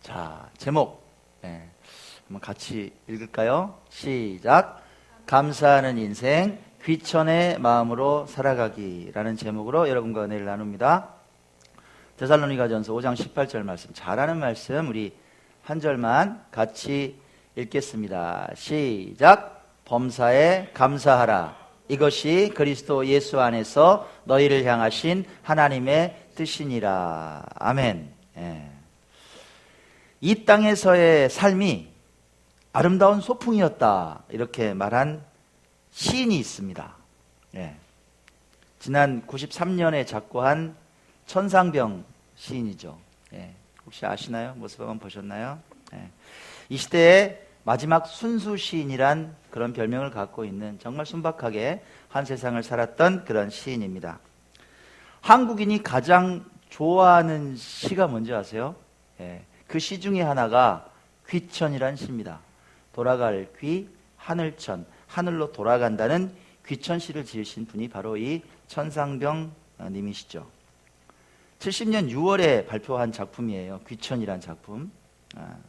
자, 제목 한번 같이 읽을까요? 시작. 감사하는 인생, 귀천의 마음으로 살아가기라는 제목으로 여러분과 은혜를 나눕니다. 데살로니가전서 5장 18절 말씀, 잘하는 말씀, 우리 한 절만 같이 읽겠습니다. 시작. 범사에 감사하라. 이것이 그리스도 예수 안에서 너희를 향하신 하나님의 뜻이니라. 아멘. 이 땅에서의 삶이 아름다운 소풍이었다, 이렇게 말한 시인이 있습니다. 지난 93년에 작고한 천상병 시인이죠. 혹시 아시나요? 모습 한번 보셨나요? 이 시대의 마지막 순수 시인이란 그런 별명을 갖고 있는, 정말 순박하게 한 세상을 살았던 그런 시인입니다. 한국인이 가장 좋아하는 시가 뭔지 아세요? 그 시 중에 하나가 귀천이란 시입니다. 돌아갈 귀, 하늘천, 하늘로 돌아간다는 귀천시를 지으신 분이 바로 이 천상병 님이시죠. 70년 6월에 발표한 작품이에요. 귀천이란 작품.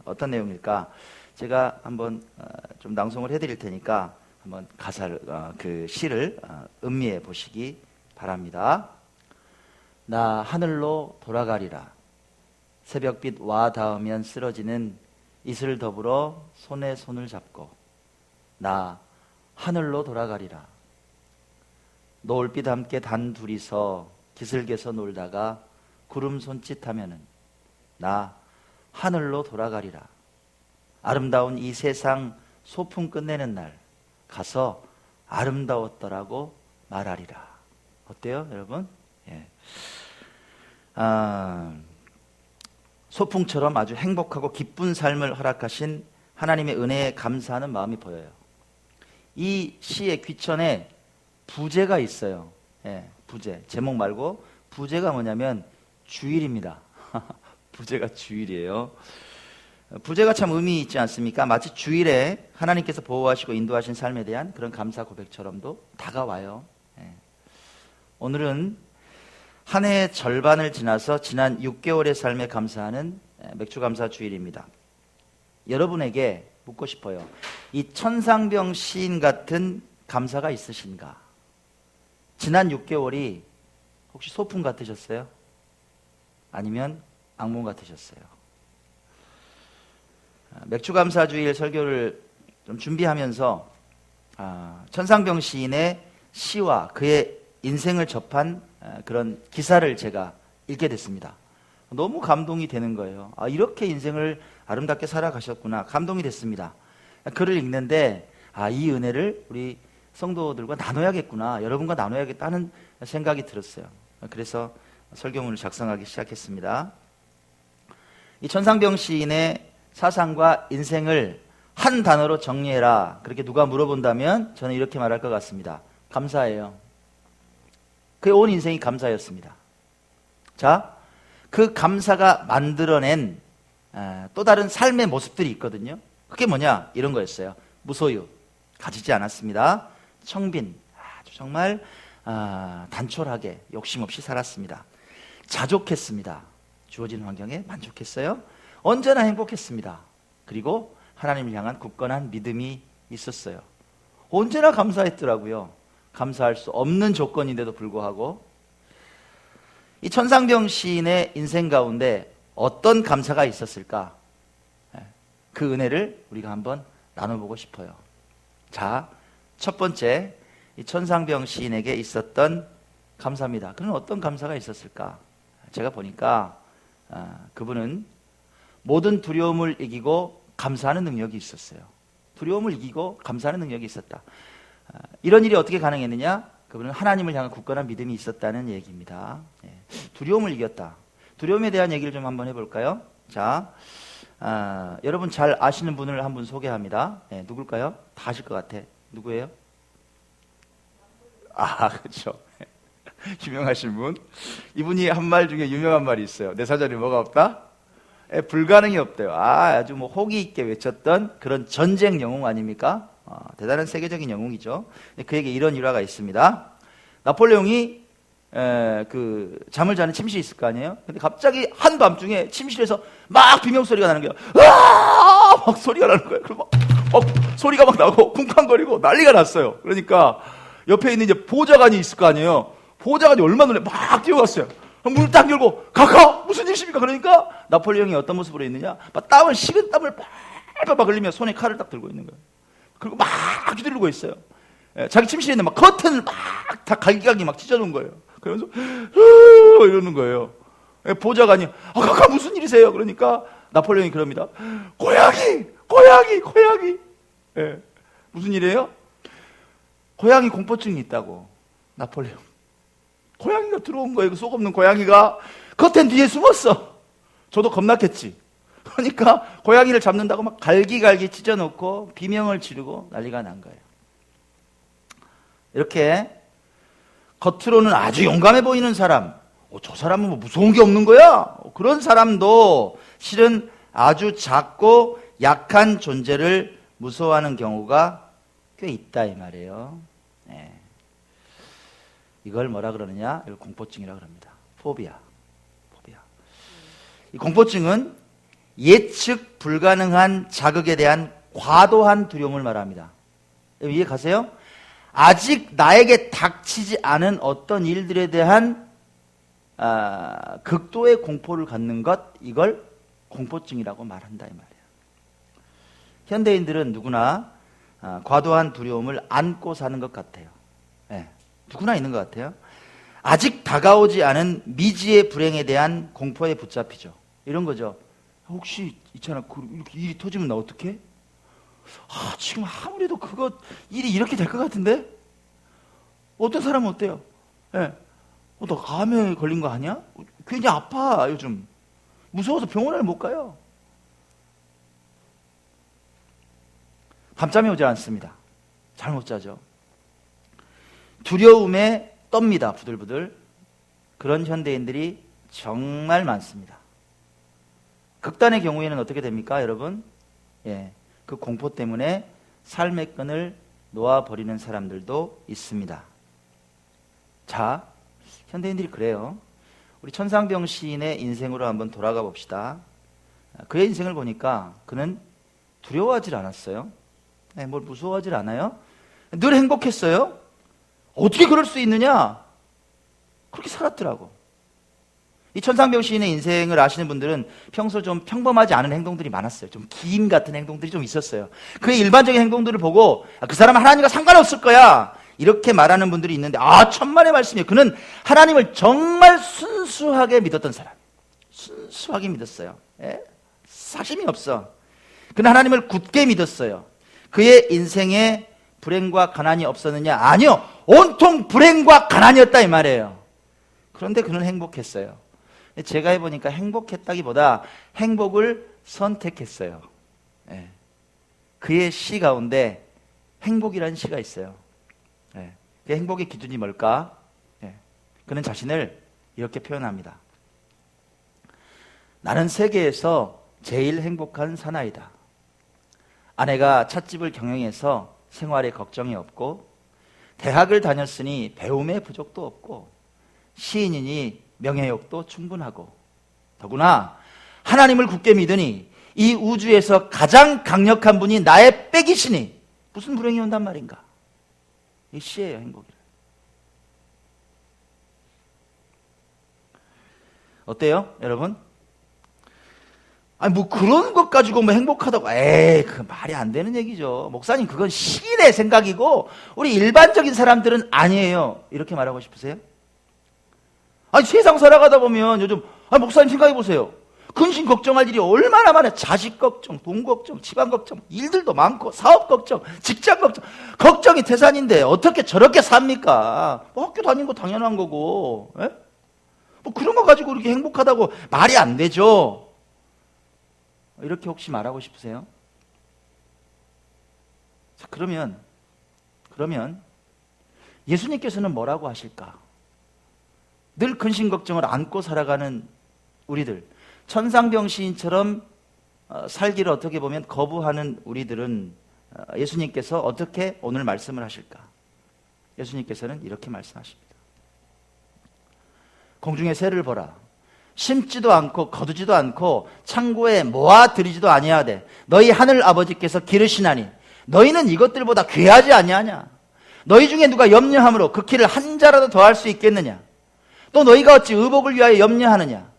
어떤 내용일까? 제가 한번 좀 낭송을 해드릴 테니까 한번 가사를, 그 시를 음미해 보시기 바랍니다. 나 하늘로 돌아가리라. 새벽빛 와 닿으면 쓰러지는 이슬 더불어 손에 손을 잡고 나 하늘로 돌아가리라. 노을빛 함께 단 둘이서 기슭에서 놀다가 구름 손짓하면은 나 하늘로 돌아가리라. 아름다운 이 세상 소풍 끝내는 날 가서 아름다웠더라고 말하리라. 어때요, 여러분? 소풍처럼 아주 행복하고 기쁜 삶을 허락하신 하나님의 은혜에 감사하는 마음이 보여요. 이 시의 귀천에 부제가 있어요. 부제. 제목 말고 부제가 뭐냐면 주일입니다. 부제가 주일이에요. 부제가 참 의미 있지 않습니까? 마치 주일에 하나님께서 보호하시고 인도하신 삶에 대한 그런 감사 고백처럼도 다가와요. 오늘은 한 해의 절반을 지나서 지난 6개월의 삶에 감사하는 맥주감사 주일입니다. 여러분에게 묻고 싶어요. 이 천상병 시인 같은 감사가 있으신가? 지난 6개월이 혹시 소풍 같으셨어요? 아니면 악몽 같으셨어요? 맥주감사 주일 설교를 좀 준비하면서 천상병 시인의 시와 그의 인생을 접한 그런 기사를 제가 읽게 됐습니다. 너무 감동이 되는 거예요. 이렇게 인생을 아름답게 살아가셨구나. 감동이 됐습니다. 글을 읽는데 이 은혜를 우리 성도들과 나눠야겠구나, 여러분과 나눠야겠다는 생각이 들었어요. 그래서 설교문을 작성하기 시작했습니다. 이 천상병 시인의 사상과 인생을 한 단어로 정리해라, 그렇게 누가 물어본다면 저는 이렇게 말할 것 같습니다. 감사해요. 그의 온 인생이 감사였습니다. 자, 그 감사가 만들어낸 또 다른 삶의 모습들이 있거든요. 그게 뭐냐? 이런 거였어요. 무소유, 가지지 않았습니다. 청빈, 아주 정말 단촐하게 욕심 없이 살았습니다. 자족했습니다. 주어진 환경에 만족했어요. 언제나 행복했습니다. 그리고 하나님을 향한 굳건한 믿음이 있었어요. 언제나 감사했더라고요. 감사할 수 없는 조건인데도 불구하고. 이 천상병 시인의 인생 가운데 어떤 감사가 있었을까? 그 은혜를 우리가 한번 나눠보고 싶어요. 자, 첫 번째, 이 천상병 시인에게 있었던 감사입니다. 그는 어떤 감사가 있었을까? 제가 보니까 그분은 모든 두려움을 이기고 감사하는 능력이 있었어요. 두려움을 이기고 감사하는 능력이 있었다. 이런 일이 어떻게 가능했느냐? 그분은 하나님을 향한 굳건한 믿음이 있었다는 얘기입니다. 두려움을 이겼다. 두려움에 대한 얘기를 좀 한번 해볼까요? 자, 여러분 잘 아시는 분을 한 분 소개합니다. 누굴까요? 다 아실 것 같아. 누구예요? 그렇죠. 유명하신 분. 이분이 한 말 중에 유명한 말이 있어요. 내 사전에 뭐가 없다? 불가능이 없대요. 아주 뭐 호기 있게 외쳤던 그런 전쟁 영웅 아닙니까? 대단한 세계적인 영웅이죠. 그에게 이런 일화가 있습니다. 나폴레옹이 그 잠을 자는 침실이 있을 거 아니에요? 근데 갑자기 한밤중에 침실에서 막 비명소리가 나는 거예요. 으아! 막 소리가 나는 거예요. 그리고 막 소리가 막 나고 쿵쾅거리고 난리가 났어요. 그러니까 옆에 있는 이제 보좌관이 있을 거 아니에요. 보좌관이 얼마나 놀래 막 뛰어갔어요. 문을 딱 열고 가가 무슨 일이십니까? 그러니까 나폴레옹이 어떤 모습으로 있느냐? 막 땀을 식은 땀을 막 흘리며 손에 칼을 딱 들고 있는 거예요. 그리고 막 휘두르고 있어요. 자기 침실에 있는 막 커튼을 막 다 갈기갈기 막 찢어놓은 거예요. 그러면서 이러는 거예요. 보좌관이 가가 무슨 일이세요? 그러니까 나폴레옹이 그럽니다. 고양이. 무슨 일이에요? 고양이 공포증이 있다고. 나폴레옹. 고양이가 들어온 거예요. 그 속 없는 고양이가 커튼 뒤에 숨었어. 저도 겁났겠지. 그러니까 고양이를 잡는다고 막 갈기갈기 찢어놓고 비명을 지르고 난리가 난 거예요. 이렇게 겉으로는 아주 용감해 보이는 사람, 저 사람은 뭐 무서운 게 없는 거야? 그런 사람도 실은 아주 작고 약한 존재를 무서워하는 경우가 꽤 있다 이 말이에요. 네. 이걸 뭐라 그러느냐? 이걸 공포증이라고 합니다. 포비아. 이 공포증은 예측 불가능한 자극에 대한 과도한 두려움을 말합니다. 이해 가세요? 아직 나에게 닥치지 않은 어떤 일들에 대한 극도의 공포를 갖는 것, 이걸 공포증이라고 말한다 이 말이에요. 현대인들은 누구나 과도한 두려움을 안고 사는 것 같아요. 네, 누구나 있는 것 같아요. 아직 다가오지 않은 미지의 불행에 대한 공포에 붙잡히죠. 이런 거죠. 혹시 있잖아, 이렇게 일이 터지면 나 어떡해? 지금 아무래도 그거 일이 이렇게 될 것 같은데? 어떤 사람은 어때요? 나 감에 걸린 거 아니야? 괜히 아파 요즘. 무서워서 병원을 못 가요. 밤잠이 오지 않습니다. 잘 못 자죠. 두려움에 떱니다. 부들부들. 그런 현대인들이 정말 많습니다. 극단의 경우에는 어떻게 됩니까, 여러분? 그 공포 때문에 삶의 끈을 놓아버리는 사람들도 있습니다. 자, 현대인들이 그래요. 우리 천상병 시인의 인생으로 한번 돌아가 봅시다. 그의 인생을 보니까 그는 두려워하질 않았어요. 뭘 무서워하질 않아요. 늘 행복했어요. 어떻게 그럴 수 있느냐? 그렇게 살았더라고. 이 천상병 시인의 인생을 아시는 분들은 평소 좀 평범하지 않은 행동들이 많았어요. 좀 기인 같은 행동들이 좀 있었어요. 그의 일반적인 행동들을 보고 그 사람은 하나님과 상관없을 거야, 이렇게 말하는 분들이 있는데, 천만의 말씀이에요. 그는 하나님을 정말 순수하게 믿었던 사람. 순수하게 믿었어요. 사심이 없어. 그는 하나님을 굳게 믿었어요. 그의 인생에 불행과 가난이 없었느냐? 아니요. 온통 불행과 가난이었다 이 말이에요. 그런데 그는 행복했어요. 제가 해보니까 행복했다기보다 행복을 선택했어요. 그의 시 가운데 행복이라는 시가 있어요. 그 행복의 기준이 뭘까? 그는 자신을 이렇게 표현합니다. 나는 세계에서 제일 행복한 사나이다. 아내가 찻집을 경영해서 생활에 걱정이 없고, 대학을 다녔으니 배움에 부족도 없고, 시인이니 명예욕도 충분하고, 더구나 하나님을 굳게 믿으니 이 우주에서 가장 강력한 분이 나의 백이시니 무슨 불행이 온단 말인가? 이 시예요, 행복이. 어때요, 여러분? 뭐 그런 것 가지고 뭐 행복하다고, 그 말이 안 되는 얘기죠. 목사님, 그건 시인의 생각이고 우리 일반적인 사람들은 아니에요. 이렇게 말하고 싶으세요? 세상 살아가다 보면 요즘, 목사님 생각해 보세요. 근심 걱정할 일이 얼마나 많아요. 자식 걱정, 돈 걱정, 집안 걱정, 일들도 많고, 사업 걱정, 직장 걱정. 걱정이 태산인데 어떻게 저렇게 삽니까? 학교 다니는 거 당연한 거고, 뭐 그런 거 가지고 이렇게 행복하다고 말이 안 되죠. 이렇게 혹시 말하고 싶으세요? 자, 그러면 예수님께서는 뭐라고 하실까? 늘 근심 걱정을 안고 살아가는 우리들, 천상병 시인처럼 살기를 어떻게 보면 거부하는 우리들은 예수님께서 어떻게 오늘 말씀을 하실까? 예수님께서는 이렇게 말씀하십니다. 공중의 새를 보라. 심지도 않고 거두지도 않고 창고에 모아들이지도 아니하되 너희 하늘 아버지께서 기르시나니 너희는 이것들보다 귀하지 아니하냐. 너희 중에 누가 염려함으로 그 키를 한 자라도 더할 수 있겠느냐. 또 너희가 어찌 의복을 위하여 염려하느냐.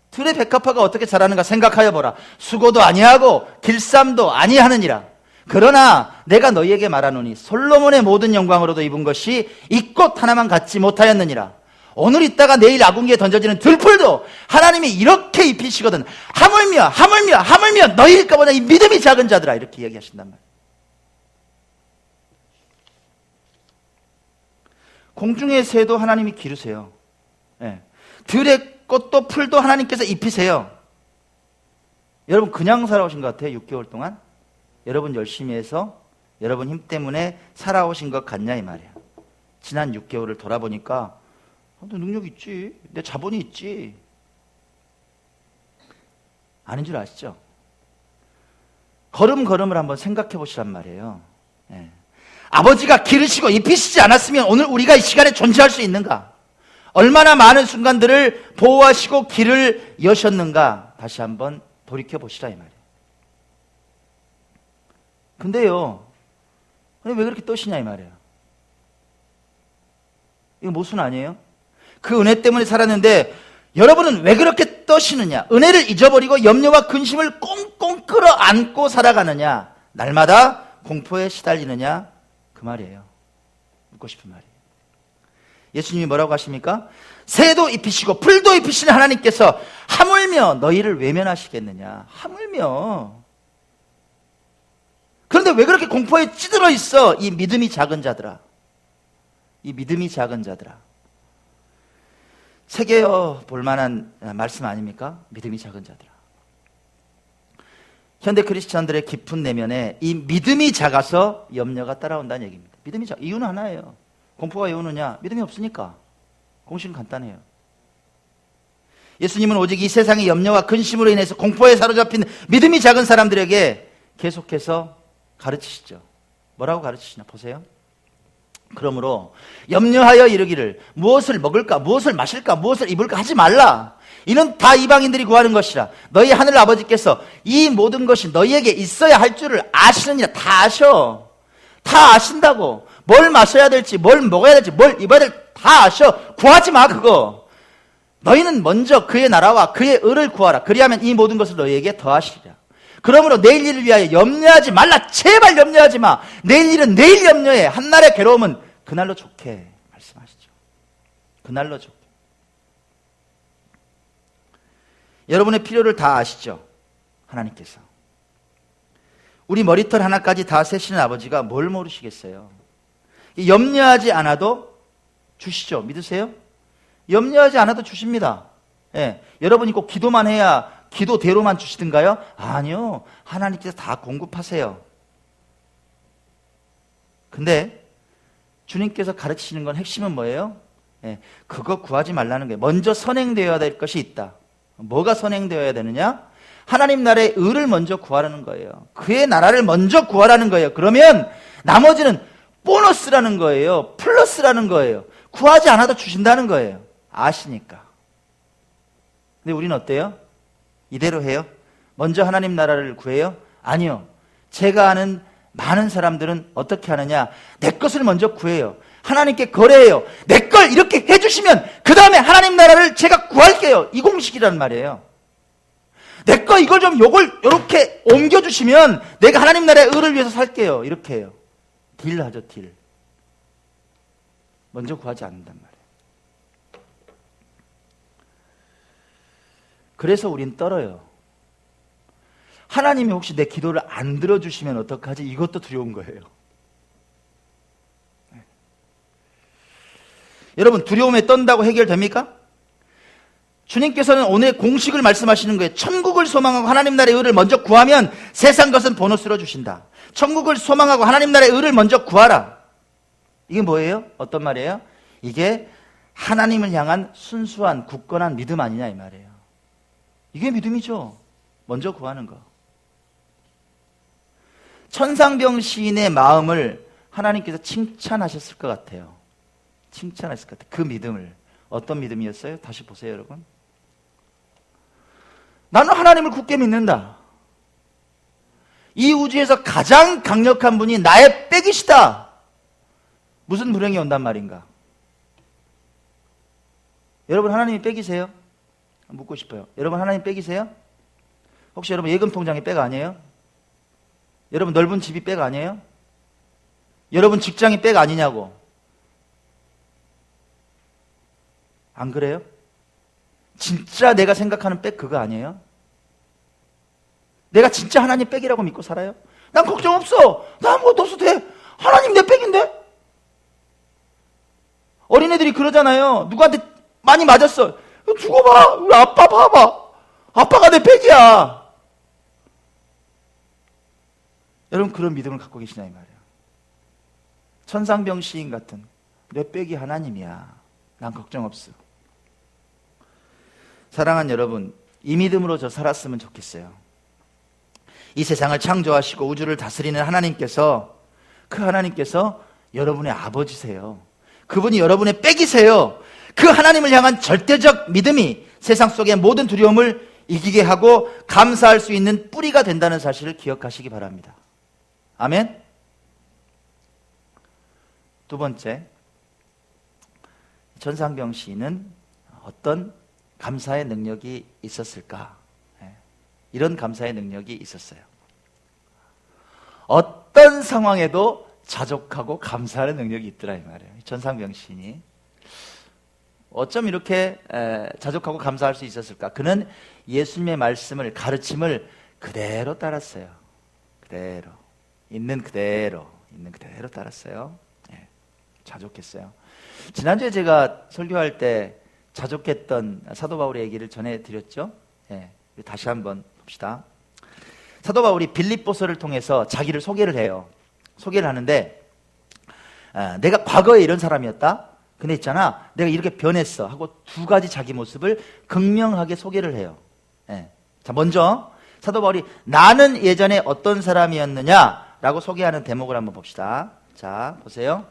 들의 백합화가 어떻게 자라는가 생각하여 보라. 수고도 아니하고 길쌈도 아니하느니라. 그러나 내가 너희에게 말하노니 솔로몬의 모든 영광으로도 입은 것이 이 꽃 하나만 갖지 못하였느니라. 오늘 있다가 내일 아궁이에 던져지는 들풀도 하나님이 이렇게 입히시거든. 하물며 너희일까 보냐 이 믿음이 작은 자들아. 이렇게 이야기하신단 말이에요. 공중의 새도 하나님이 기르세요. 예. 들의 꽃도 풀도 하나님께서 입히세요. 여러분 그냥 살아오신 것 같아요? 6개월 동안? 여러분 열심히 해서 여러분 힘 때문에 살아오신 것 같냐 이 말이에요. 지난 6개월을 돌아보니까 너 능력 있지, 내 자본이 있지. 아닌 줄 아시죠? 걸음걸음을 한번 생각해 보시란 말이에요. 예. 아버지가 기르시고 입히시지 않았으면 오늘 우리가 이 시간에 존재할 수 있는가? 얼마나 많은 순간들을 보호하시고 길을 여셨는가? 다시 한번 돌이켜 보시라 이 말이에요. 근데요, 왜 그렇게 떠시냐 이 말이에요. 이거 모순 아니에요? 그 은혜 때문에 살았는데 여러분은 왜 그렇게 떠시느냐? 은혜를 잊어버리고 염려와 근심을 꽁꽁 끌어안고 살아가느냐? 날마다 공포에 시달리느냐? 그 말이에요. 묻고 싶은 말이에요. 예수님이 뭐라고 하십니까? 새도 입히시고 풀도 입히시는 하나님께서 하물며 너희를 외면하시겠느냐? 하물며. 그런데 왜 그렇게 공포에 찌들어 있어? 이 믿음이 작은 자들아. 이 믿음이 작은 자들아. 새겨 볼 만한 말씀 아닙니까? 믿음이 작은 자들아. 현대 크리스천들의 깊은 내면에 이 믿음이 작아서 염려가 따라온다는 얘기입니다. 믿음이 이유는 하나예요. 공포가 왜 오느냐? 믿음이 없으니까. 공식은 간단해요. 예수님은 오직 이 세상의 염려와 근심으로 인해서 공포에 사로잡힌 믿음이 작은 사람들에게 계속해서 가르치시죠. 뭐라고 가르치시냐 보세요. 그러므로 염려하여 이르기를 무엇을 먹을까, 무엇을 마실까, 무엇을 입을까 하지 말라. 이는 다 이방인들이 구하는 것이라. 너희 하늘 아버지께서 이 모든 것이 너희에게 있어야 할 줄을 아시느니라. 다 아셔. 다 아신다고. 뭘 마셔야 될지, 뭘 먹어야 될지, 뭘 입어야 될지 다 아셔. 구하지 마 그거. 너희는 먼저 그의 나라와 그의 의를 구하라. 그리하면 이 모든 것을 너희에게 더하시리라. 그러므로 내일 일을 위하여 염려하지 말라. 제발 염려하지 마. 내일 일은 내일 염려해. 한날의 괴로움은 그날로 좋게 말씀하시죠. 그날로 좋게. 여러분의 필요를 다 아시죠? 하나님께서. 우리 머리털 하나까지 다 세시는 아버지가 뭘 모르시겠어요? 염려하지 않아도 주시죠. 믿으세요? 염려하지 않아도 주십니다. 예. 여러분이 꼭 기도만 해야 기도대로만 주시든가요? 아니요. 하나님께서 다 공급하세요. 근데 주님께서 가르치시는 건 핵심은 뭐예요? 예. 그거 구하지 말라는 거예요. 먼저 선행되어야 될 것이 있다. 뭐가 선행되어야 되느냐? 하나님 나라의 의를 먼저 구하라는 거예요. 그의 나라를 먼저 구하라는 거예요. 그러면 나머지는 보너스라는 거예요. 플러스라는 거예요. 구하지 않아도 주신다는 거예요. 아시니까. 근데 우리는 어때요? 이대로 해요? 먼저 하나님 나라를 구해요? 아니요. 제가 아는 많은 사람들은 어떻게 하느냐? 내 것을 먼저 구해요. 하나님께 거래해요. 내 걸 이렇게 해주시면 그 다음에 하나님 나라를 제가 구할게요. 이 공식이라는 말이에요. 내 거 이걸 좀 요걸 요렇게 옮겨주시면 내가 하나님 나라의 의를 위해서 살게요. 이렇게 해요. 딜하죠, 딜. 먼저 구하지 않는단 말이에요. 그래서 우린 떨어요. 하나님이 혹시 내 기도를 안 들어주시면 어떡하지? 이것도 두려운 거예요. 네. 여러분, 두려움에 떤다고 해결됩니까? 주님께서는 오늘 공식을 말씀하시는 거예요. 천국을 소망하고 하나님 나라의 의를 먼저 구하면 세상 것은 보너스로 주신다. 천국을 소망하고 하나님 나라의 의를 먼저 구하라. 이게 뭐예요? 어떤 말이에요? 이게 하나님을 향한 순수한 굳건한 믿음 아니냐 이 말이에요. 이게 믿음이죠. 먼저 구하는 거. 천상병 시인의 마음을 하나님께서 칭찬하셨을 것 같아요. 칭찬하셨을 것 같아요. 그 믿음을. 어떤 믿음이었어요? 다시 보세요, 여러분. 나는 하나님을 굳게 믿는다. 이 우주에서 가장 강력한 분이 나의 백이시다. 무슨 불행이 온단 말인가? 여러분 하나님이 백이세요? 묻고 싶어요. 여러분 하나님 백이세요? 혹시 여러분 예금 통장이 백 아니에요? 여러분 넓은 집이 백 아니에요? 여러분 직장이 백 아니냐고. 안 그래요? 진짜 내가 생각하는 백 그거 아니에요? 내가 진짜 하나님 백이라고 믿고 살아요? 난 걱정 없어. 나 아무것도 없어도 돼. 하나님 내 백인데? 어린애들이 그러잖아요. 누구한테 많이 맞았어. 죽어봐. 우리 아빠 봐봐. 아빠가 내 백이야. 여러분 그런 믿음을 갖고 계시냐 이 말이에요. 천상병 시인 같은 내 백이 하나님이야. 난 걱정 없어. 사랑하는 여러분, 이 믿음으로 저 살았으면 좋겠어요. 이 세상을 창조하시고 우주를 다스리는 하나님께서, 그 하나님께서 여러분의 아버지세요. 그분이 여러분의 백이세요. 그 하나님을 향한 절대적 믿음이 세상 속의 모든 두려움을 이기게 하고 감사할 수 있는 뿌리가 된다는 사실을 기억하시기 바랍니다. 아멘. 두 번째, 천상병 시인은 어떤 감사의 능력이 있었을까? 이런 감사의 능력이 있었어요. 어떤 상황에도 자족하고 감사하는 능력이 있더라 이 말이에요. 천상병 시인이 어쩜 이렇게 자족하고 감사할 수 있었을까? 그는 예수님의 말씀을, 가르침을 그대로 따랐어요. 그대로 있는 그대로 따랐어요. 자족했어요. 지난주에 제가 설교할 때 자족했던 사도 바울의 얘기를 전해드렸죠. 다시 한번 봅시다. 사도 바울이 빌립보서를 통해서 자기를 소개를 해요. 소개를 하는데 내가 과거에 이런 사람이었다. 근데 있잖아, 내가 이렇게 변했어 하고 두 가지 자기 모습을 극명하게 소개를 해요. 자, 먼저 사도 바울이 나는 예전에 어떤 사람이었느냐라고 소개하는 대목을 한번 봅시다. 자, 보세요.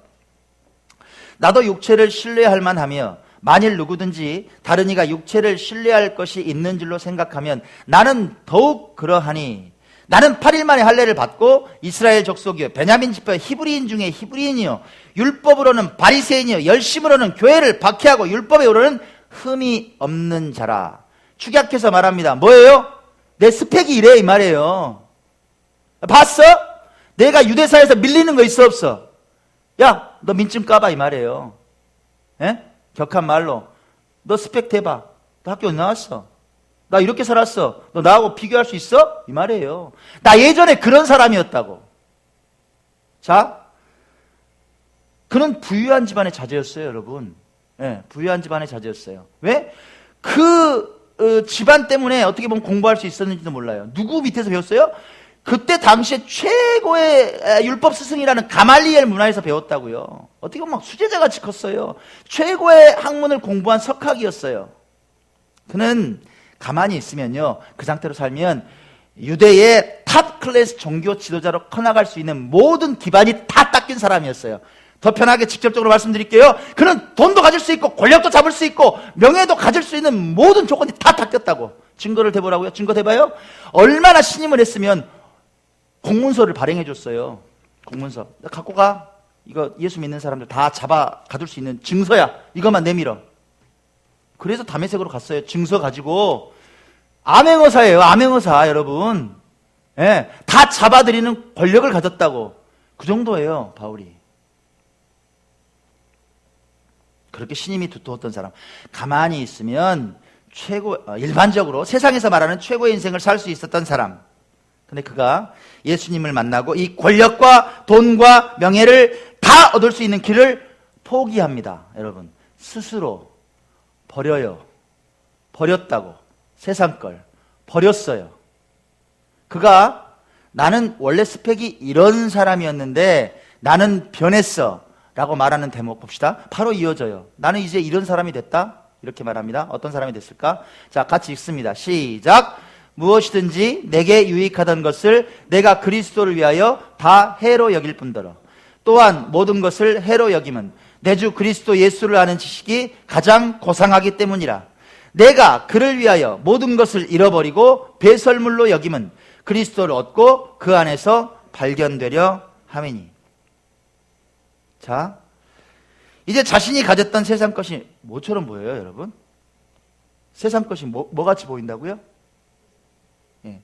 나도 육체를 신뢰할 만하며 만일 누구든지 다른 이가 육체를 신뢰할 것이 있는 줄로 생각하면 나는 더욱 그러하니 나는 8일 만에 할례를 받고 이스라엘 족속이요 베냐민 지파 히브리인 중에 히브리인이요 율법으로는 바리새인이요 열심으로는 교회를 박해하고 율법에 오르는 흠이 없는 자라. 축약해서 말합니다. 뭐예요? 내 스펙이 이래 이 말이에요. 봤어? 내가 유대사에서 밀리는 거 있어 없어? 야, 너 민증 까봐 이 말이에요. 격한 말로 너 스펙 대봐. 너 학교 나왔어. 나 이렇게 살았어. 너 나하고 비교할 수 있어? 이 말이에요. 나 예전에 그런 사람이었다고. 자, 그는 부유한 집안의 자제였어요, 여러분. 부유한 집안의 자제였어요. 왜? 그 집안 때문에 어떻게 보면 공부할 수 있었는지도 몰라요. 누구 밑에서 배웠어요? 그때 당시에 최고의 율법 스승이라는 가말리엘 문화에서 배웠다고요. 어떻게 보면 막 수제자같이 컸어요. 최고의 학문을 공부한 석학이었어요. 그는 가만히 있으면요, 그 상태로 살면 유대의 탑 클래스 종교 지도자로 커나갈 수 있는 모든 기반이 다 닦인 사람이었어요. 더 편하게 직접적으로 말씀드릴게요. 그는 돈도 가질 수 있고 권력도 잡을 수 있고 명예도 가질 수 있는 모든 조건이 다 닦였다고. 증거를 대보라고요? 증거 대봐요? 얼마나 신임을 했으면 공문서를 발행해 줬어요. 공문서. 갖고 가. 이거 예수 믿는 사람들 다 잡아 가둘 수 있는 증서야. 이것만 내밀어. 그래서 다메섹으로 갔어요. 증서 가지고. 암행어사예요. 암행어사 여러분. 다 잡아들이는 권력을 가졌다고. 그 정도예요. 바울이. 그렇게 신임이 두터웠던 사람. 가만히 있으면 일반적으로 세상에서 말하는 최고의 인생을 살 수 있었던 사람. 근데 그가 예수님을 만나고 이 권력과 돈과 명예를 다 얻을 수 있는 길을 포기합니다. 여러분, 스스로 버려요. 버렸다고. 세상 걸 버렸어요. 그가 나는 원래 스펙이 이런 사람이었는데 나는 변했어 라고 말하는 대목 봅시다. 바로 이어져요. 나는 이제 이런 사람이 됐다 이렇게 말합니다. 어떤 사람이 됐을까? 자, 같이 읽습니다. 시작. 무엇이든지 내게 유익하던 것을 내가 그리스도를 위하여 다 해로 여길 뿐더러 또한 모든 것을 해로 여김은 내 주 그리스도 예수를 아는 지식이 가장 고상하기 때문이라. 내가 그를 위하여 모든 것을 잃어버리고 배설물로 여김은 그리스도를 얻고 그 안에서 발견되려 함이니. 자, 이제 자신이 가졌던 세상 것이 뭐처럼 보여요, 여러분? 세상 것이 뭐 같이 보인다고요? 예.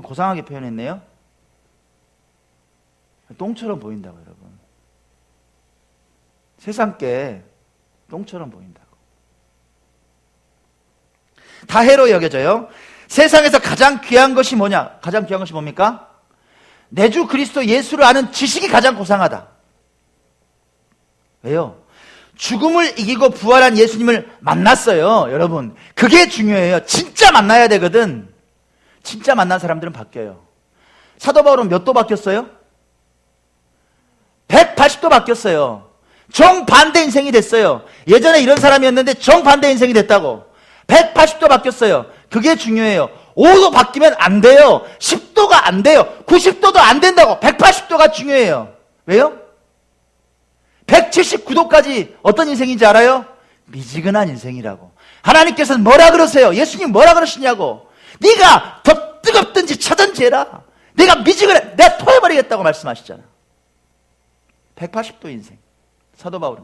고상하게 표현했네요. 똥처럼 보인다고, 여러분. 세상 게 똥처럼 보인다고. 다해로 여겨져요. 세상에서 가장 귀한 것이 뭐냐? 가장 귀한 것이 뭡니까? 내 주 그리스도 예수를 아는 지식이 가장 고상하다. 왜요? 죽음을 이기고 부활한 예수님을 만났어요, 여러분. 그게 중요해요. 진짜 만나야 되거든. 진짜 만난 사람들은 바뀌어요. 사도 바울은 몇 도 바뀌었어요? 180도 바뀌었어요. 정반대 인생이 됐어요. 예전에 이런 사람이었는데 정반대 인생이 됐다고. 180도 바뀌었어요. 그게 중요해요. 5도 바뀌면 안 돼요. 10도가 안 돼요. 90도도 안 된다고. 180도가 중요해요. 왜요? 179도까지 어떤 인생인지 알아요? 미지근한 인생이라고. 하나님께서는 뭐라 그러세요? 예수님 뭐라 그러시냐고. 네가 더 뜨겁든지 차든지 해라. 내가 미지근해. 내가 토해버리겠다고 말씀하시잖아. 180도 인생. 사도 바울은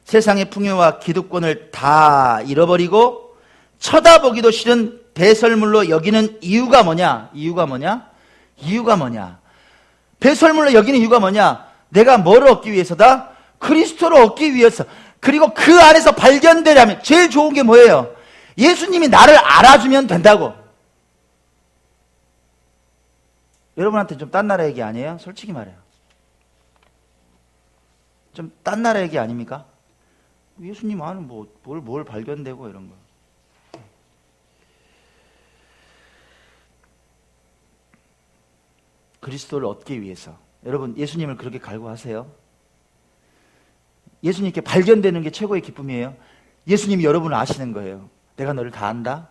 세상의 풍요와 기득권을 다 잃어버리고 쳐다보기도 싫은 배설물로 여기는 이유가 뭐냐? 이유가 뭐냐? 이유가 뭐냐? 배설물로 여기는 이유가 뭐냐? 내가 뭐를 얻기 위해서다? 그리스도를 얻기 위해서. 그리고 그 안에서 발견되려면 제일 좋은 게 뭐예요? 예수님이 나를 알아주면 된다고. 여러분한테 좀 딴 나라 얘기 아니에요? 솔직히 말해요. 좀 딴 나라 얘기 아닙니까? 예수님 아는 뭘 발견되고 이런 거. 그리스도를 얻기 위해서. 여러분, 예수님을 그렇게 갈구하세요. 예수님께 발견되는 게 최고의 기쁨이에요. 예수님이 여러분을 아시는 거예요. 내가 너를 다 안다.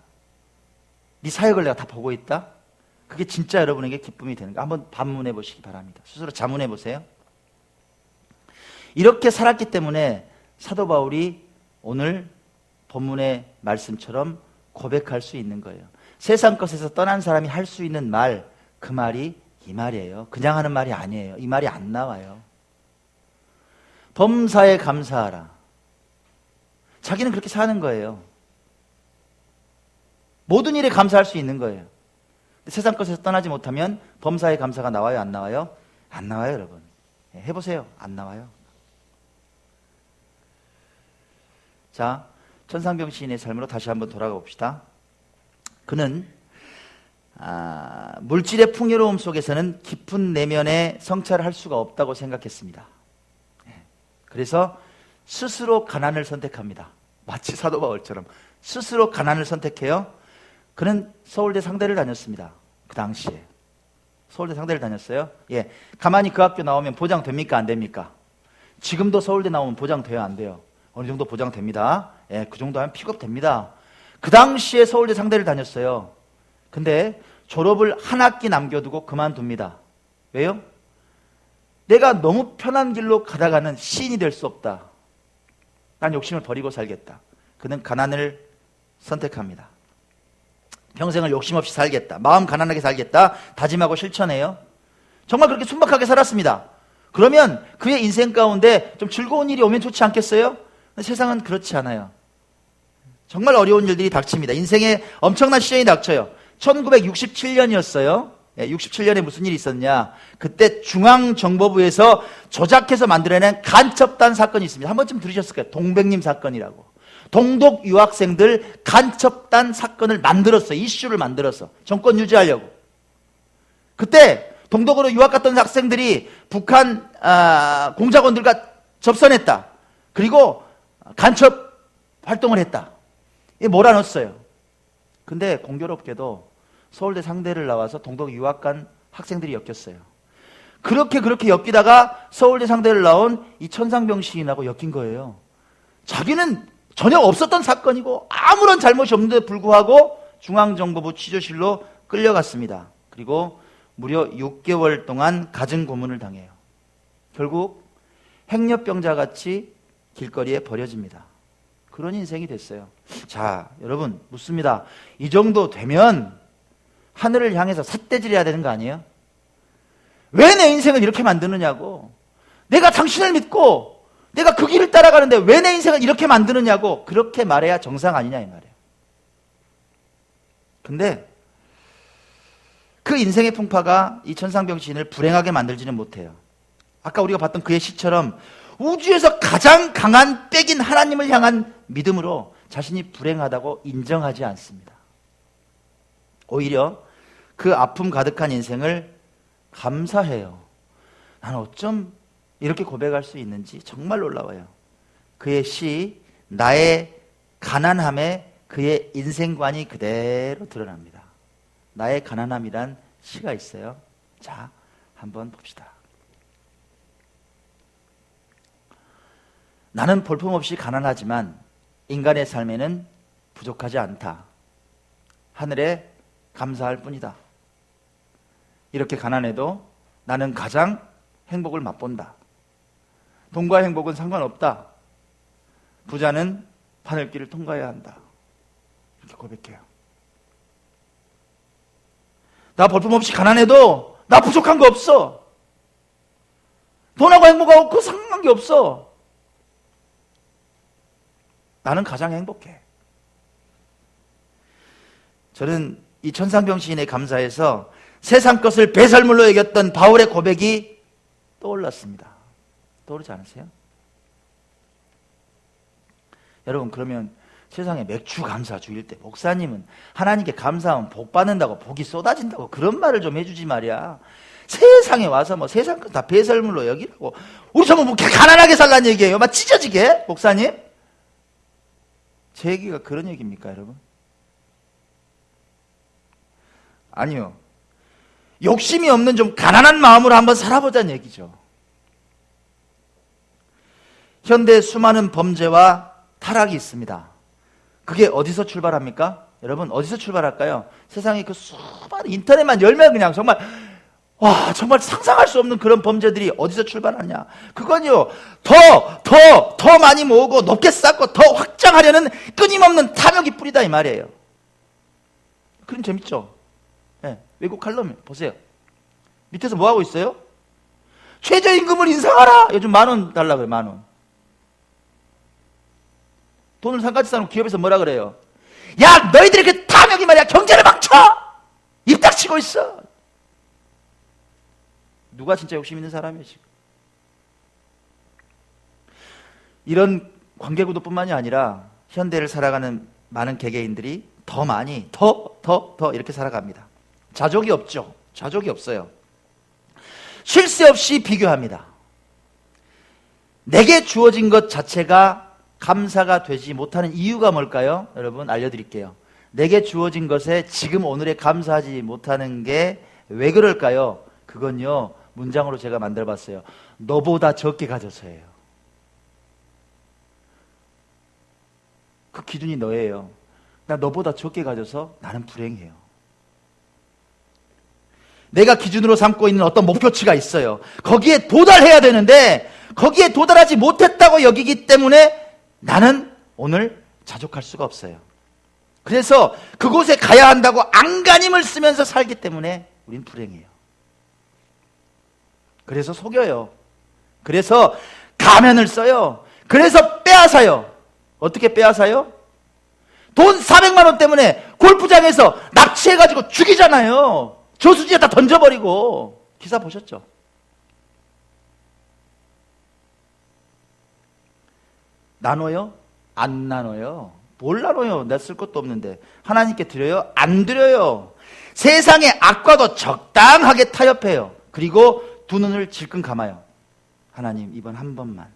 네 사역을 내가 다 보고 있다. 그게 진짜 여러분에게 기쁨이 되는 거. 한번 반문해 보시기 바랍니다. 스스로 자문해 보세요. 이렇게 살았기 때문에 사도 바울이 오늘 본문의 말씀처럼 고백할 수 있는 거예요. 세상 것에서 떠난 사람이 할 수 있는 말, 그 말이 이 말이에요. 그냥 하는 말이 아니에요. 이 말이 안 나와요. 범사에 감사하라. 자기는 그렇게 사는 거예요. 모든 일에 감사할 수 있는 거예요. 세상 것에서 떠나지 못하면 범사에 감사가 나와요? 안 나와요? 안 나와요, 여러분. 해보세요. 안 나와요. 자, 천상병 시인의 삶으로 다시 한번 돌아가 봅시다. 그는 물질의 풍요로움 속에서는 깊은 내면의 성찰을 할 수가 없다고 생각했습니다. 그래서 스스로 가난을 선택합니다. 마치 사도 바울처럼 스스로 가난을 선택해요. 그는 서울대 상대를 다녔습니다. 그 당시에 서울대 상대를 다녔어요. 예, 가만히 그 학교 나오면 보장됩니까? 안 됩니까? 지금도 서울대 나오면 보장돼요? 안 돼요? 어느 정도 보장됩니다. 예, 그 정도 하면 픽업됩니다. 그 당시에 서울대 상대를 다녔어요. 근데 졸업을 한 학기 남겨두고 그만둡니다. 왜요? 내가 너무 편한 길로 가다가는 시인이 될 수 없다. 난 욕심을 버리고 살겠다. 그는 가난을 선택합니다. 평생을 욕심 없이 살겠다. 마음 가난하게 살겠다. 다짐하고 실천해요. 정말 그렇게 순박하게 살았습니다. 그러면 그의 인생 가운데 좀 즐거운 일이 오면 좋지 않겠어요? 근데 세상은 그렇지 않아요. 정말 어려운 일들이 닥칩니다. 인생에 엄청난 시련이 닥쳐요. 1967년이었어요. 67년에 무슨 일이 있었냐? 그때 중앙정보부에서 조작해서 만들어낸 간첩단 사건이 있습니다. 한 번쯤 들으셨을 거예요. 동백님 사건이라고. 동독 유학생들 간첩단 사건을 만들었어요. 이슈를 만들어서 정권 유지하려고. 그때 동독으로 유학 갔던 학생들이 북한 공작원들과 접선했다. 그리고 간첩 활동을 했다. 이게 몰아넣었어요. 근데 공교롭게도 서울대 상대를 나와서 동독 유학 간 학생들이 엮였어요. 그렇게 엮이다가 서울대 상대를 나온 이 천상병 시인하고 엮인 거예요. 자기는 전혀 없었던 사건이고 아무런 잘못이 없는데 불구하고 중앙정보부 취조실로 끌려갔습니다. 그리고 무려 6개월 동안 가증 고문을 당해요. 결국 행렬병자 같이 길거리에 버려집니다. 그런 인생이 됐어요. 자, 여러분 묻습니다. 이 정도 되면 하늘을 향해서 삿대질해야 되는 거 아니에요? 왜 내 인생을 이렇게 만드느냐고. 내가 당신을 믿고 내가 그 길을 따라가는데 왜 내 인생을 이렇게 만드느냐고. 그렇게 말해야 정상 아니냐 이 말이에요. 근데 그 인생의 풍파가 이 천상병 시인을 불행하게 만들지는 못해요. 아까 우리가 봤던 그의 시처럼 우주에서 가장 강한 백인 하나님을 향한 믿음으로 자신이 불행하다고 인정하지 않습니다. 오히려 그 아픔 가득한 인생을 감사해요. 나는 어쩜 이렇게 고백할 수 있는지 정말 놀라워요. 그의 시 나의 가난함에 그의 인생관이 그대로 드러납니다. 나의 가난함이란 시가 있어요. 자, 한번 봅시다. 나는 볼품없이 가난하지만 인간의 삶에는 부족하지 않다. 하늘에 감사할 뿐이다. 이렇게 가난해도 나는 가장 행복을 맛본다. 돈과 행복은 상관없다. 부자는 바늘길을 통과해야 한다. 이렇게 고백해요. 나 볼품없이 가난해도 나 부족한 거 없어. 돈하고 행복하고 그 상관관계 없어. 나는 가장 행복해. 저는 이 천상병 시인의 감사에서 세상 것을 배설물로 여겼던 바울의 고백이 떠올랐습니다. 떠오르지 않으세요? 여러분, 그러면 세상에 맥주 감사 주일 때 목사님은 하나님께 감사하면 복 받는다고, 복이 쏟아진다고 그런 말을 좀 해주지 말이야. 세상에 와서 뭐 세상 것 다 배설물로 여기라고. 우리 전부 뭐 가난하게 살라는 얘기예요. 막 찢어지게, 목사님? 제 얘기가 그런 얘기입니까, 여러분? 아니요. 욕심이 없는 좀 가난한 마음으로 한번 살아보자는 얘기죠. 현대 수많은 범죄와 타락이 있습니다. 그게 어디서 출발합니까? 여러분, 어디서 출발할까요? 세상에 그 수많은 인터넷만 열면 그냥 정말 정말 상상할 수 없는 그런 범죄들이 어디서 출발하냐? 그건요, 더 많이 모으고 높게 쌓고 더 확장하려는 끊임없는 탐욕이 뿌리다 이 말이에요. 그럼 재밌죠? 네, 외국 칼럼 보세요. 밑에서 뭐 하고 있어요? 최저임금을 인상하라! 요즘 10,000원 달라 그래, 10,000원. 돈을 상가지 쌓는 기업에서 뭐라 그래요? 야, 너희들이 그 탐욕이 말이야, 경제를 망쳐! 입 닥치고 있어! 누가 진짜 욕심 있는 사람이에요, 지금? 이런 관계구도뿐만이 아니라 현대를 살아가는 많은 개개인들이 더 많이, 더 이렇게 살아갑니다. 자족이 없죠. 자족이 없어요. 쉴 새 없이 비교합니다. 내게 주어진 것 자체가 감사가 되지 못하는 이유가 뭘까요? 여러분, 알려드릴게요. 내게 주어진 것에 지금 오늘에 감사하지 못하는 게 왜 그럴까요? 그건요, 문장으로 제가 만들어봤어요. 너보다 적게 가져서예요. 그 기준이 너예요. 나 너보다 적게 가져서 나는 불행해요. 내가 기준으로 삼고 있는 어떤 목표치가 있어요. 거기에 도달해야 되는데 거기에 도달하지 못했다고 여기기 때문에 나는 오늘 자족할 수가 없어요. 그래서 그곳에 가야 한다고 안간힘을 쓰면서 살기 때문에 우린 불행해요. 그래서 속여요. 그래서 가면을 써요. 그래서 빼앗아요. 어떻게 빼앗아요? 돈 400만 원 때문에 골프장에서 납치해가지고 죽이잖아요. 저수지에 다 던져버리고. 기사 보셨죠? 나눠요? 안 나눠요. 뭘 나눠요? 내 쓸 것도 없는데. 하나님께 드려요? 안 드려요. 세상의 악과도 적당하게 타협해요. 그리고 두 눈을 질끈 감아요. 하나님, 이번 한 번만.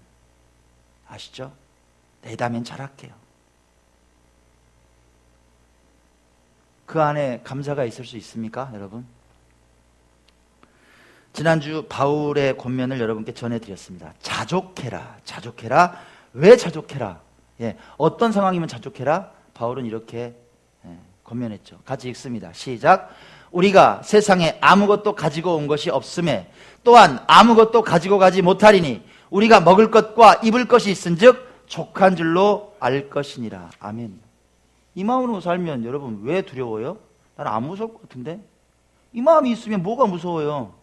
아시죠? 내다면 잘할게요. 그 안에 감사가 있을 수 있습니까, 여러분? 지난주 바울의 권면을 여러분께 전해드렸습니다. 자족해라, 자족해라. 왜 자족해라? 어떤 상황이면 자족해라? 바울은 이렇게 권면했죠. 같이 읽습니다. 시작. 우리가 세상에 아무것도 가지고 온 것이 없음에 또한 아무것도 가지고 가지 못하리니 우리가 먹을 것과 입을 것이 있은즉 족한 줄로 알 것이니라. 아멘. 이 마음으로 살면 여러분 왜 두려워요? 나는 안 무서울 것 같은데? 이 마음이 있으면 뭐가 무서워요?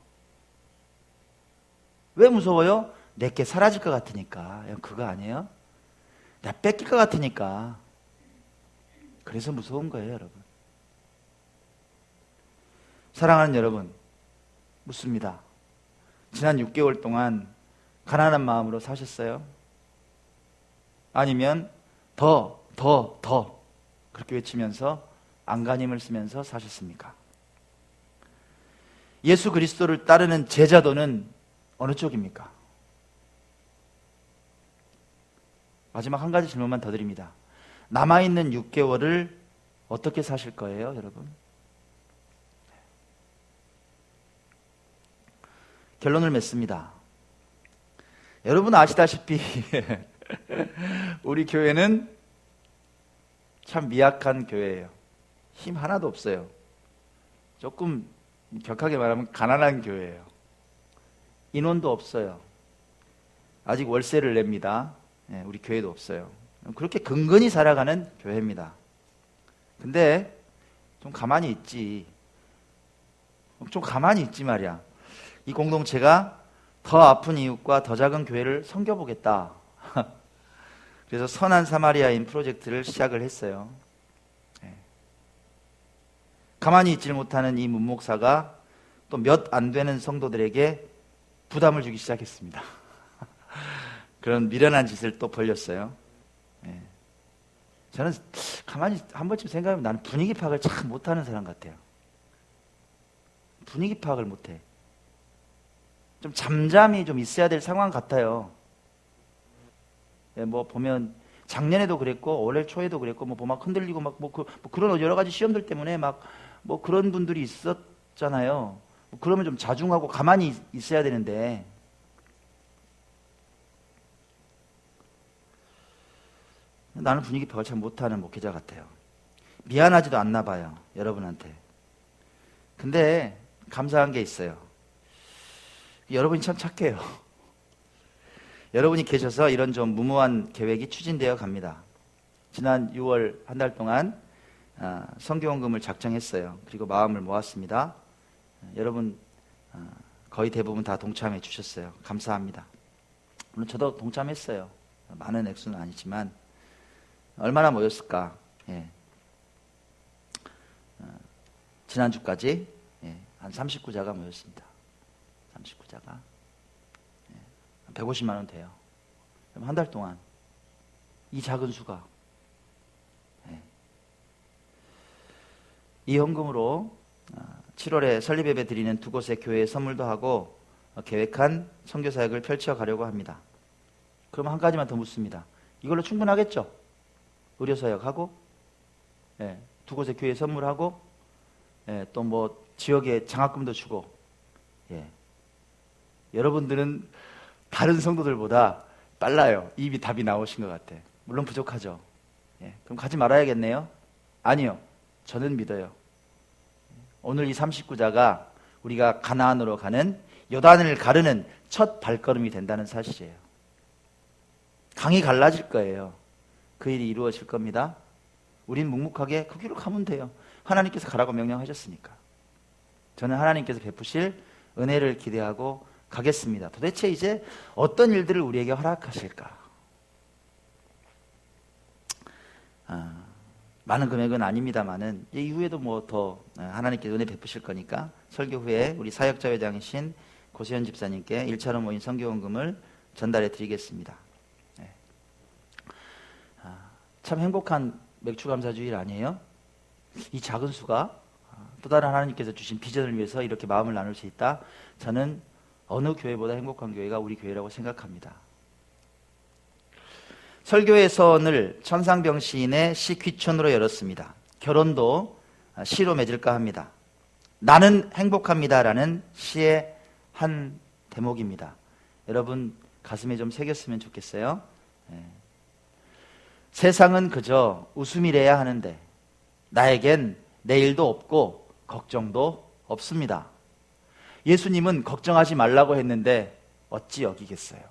왜 무서워요? 내게 사라질 것 같으니까. 그거 아니에요? 내가 뺏길 것 같으니까. 그래서 무서운 거예요, 여러분. 사랑하는 여러분, 묻습니다. 지난 6개월 동안 가난한 마음으로 사셨어요? 아니면 더 그렇게 외치면서 안간힘을 쓰면서 사셨습니까? 예수 그리스도를 따르는 제자도는 어느 쪽입니까? 마지막 한 가지 질문만 더 드립니다. 남아있는 6개월을 어떻게 사실 거예요, 여러분? 결론을 맺습니다. 여러분 아시다시피 우리 교회는 참 미약한 교회예요. 힘 하나도 없어요. 조금 격하게 말하면 가난한 교회예요. 인원도 없어요. 아직 월세를 냅니다. 우리 교회도 없어요. 그렇게 근근히 살아가는 교회입니다. 근데 좀 가만히 있지. 좀 가만히 있지 말이야. 이 공동체가 더 아픈 이웃과 더 작은 교회를 섬겨보겠다. 그래서 선한 사마리아인 프로젝트를 시작을 했어요. 가만히 있질 못하는 이 문목사가 또 몇 안 되는 성도들에게 부담을 주기 시작했습니다. 그런 미련한 짓을 또 벌렸어요. 저는 가만히 한 번쯤 생각하면 나는 분위기 파악을 참 못하는 사람 같아요. 분위기 파악을 못해. 좀 잠잠히 좀 있어야 될 상황 같아요. 뭐 보면 작년에도 그랬고 올해 초에도 그랬고 뭐 막 흔들리고 막 그런 여러 가지 시험들 때문에 막 뭐 그런 분들이 있었잖아요. 그러면 좀 자중하고 가만히 있어야 되는데 나는 분위기 파악을 잘 못하는 목회자 같아요. 미안하지도 않나 봐요, 여러분한테. 근데 감사한 게 있어요. 여러분이 참 착해요. 여러분이 계셔서 이런 좀 무모한 계획이 추진되어 갑니다. 지난 6월 한 달 동안 선교원금을 작정했어요. 그리고 마음을 모았습니다. 여러분 거의 대부분 다 동참해 주셨어요. 감사합니다. 물론 저도 동참했어요. 많은 액수는 아니지만 얼마나 모였을까? 지난주까지 한 39자가 모였습니다. 39자가 150만 원 돼요. 한 달 동안 이 작은 수가 이 헌금으로 7월에 설립예배 드리는 두 곳의 교회에 선물도 하고 계획한 선교사역을 펼쳐가려고 합니다. 그럼 한 가지만 더 묻습니다. 이걸로 충분하겠죠? 의료사역하고 두 곳의 교회에 선물하고 또 뭐 지역에 장학금도 주고 여러분들은 다른 성도들보다 빨라요. 입이 답이 나오신 것 같아. 물론 부족하죠. 그럼 가지 말아야겠네요? 아니요. 저는 믿어요. 오늘 이 39자가 우리가 가나안으로 가는 요단을 가르는 첫 발걸음이 된다는 사실이에요. 강이 갈라질 거예요. 그 일이 이루어질 겁니다. 우린 묵묵하게 그 길로 가면 돼요. 하나님께서 가라고 명령하셨으니까. 저는 하나님께서 베푸실 은혜를 기대하고 가겠습니다. 도대체 이제 어떤 일들을 우리에게 허락하실까? 많은 금액은 아닙니다만은 이후에도 뭐 더 하나님께서 은혜 베푸실 거니까 설교 후에 우리 사역자회장이신 고세현 집사님께 1차로 모인 선교원금을 전달해 드리겠습니다. 참 행복한 맥주감사주일 아니에요? 이 작은 수가 또 다른 하나님께서 주신 비전을 위해서 이렇게 마음을 나눌 수 있다. 저는 어느 교회보다 행복한 교회가 우리 교회라고 생각합니다. 설교의 선을 천상병 시인의 시 귀촌으로 열었습니다. 결혼도 시로 맺을까 합니다. 나는 행복합니다라는 시의 한 대목입니다. 여러분 가슴에 좀 새겼으면 좋겠어요. 세상은 그저 웃음이래야 하는데 나에겐 내일도 없고 걱정도 없습니다. 예수님은 걱정하지 말라고 했는데 어찌 여기겠어요?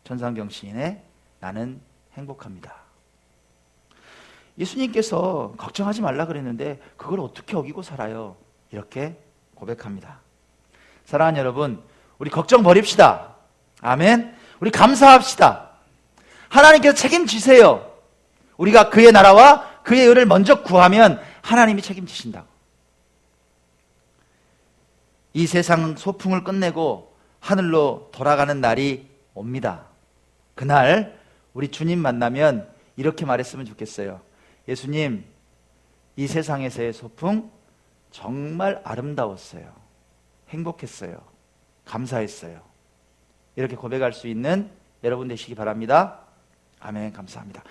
천상병 시인의 나는 행복합니다. 예수님께서 걱정하지 말라 그랬는데 그걸 어떻게 어기고 살아요? 이렇게 고백합니다. 사랑하는 여러분, 우리 걱정 버립시다. 아멘. 우리 감사합시다. 하나님께서 책임지세요. 우리가 그의 나라와 그의 의를 먼저 구하면 하나님이 책임지신다고. 이 세상 소풍을 끝내고 하늘로 돌아가는 날이 옵니다. 그날 우리 주님 만나면 이렇게 말했으면 좋겠어요. 예수님, 이 세상에서의 소풍 정말 아름다웠어요. 행복했어요. 감사했어요. 이렇게 고백할 수 있는 여러분 되시기 바랍니다. 아멘. 감사합니다.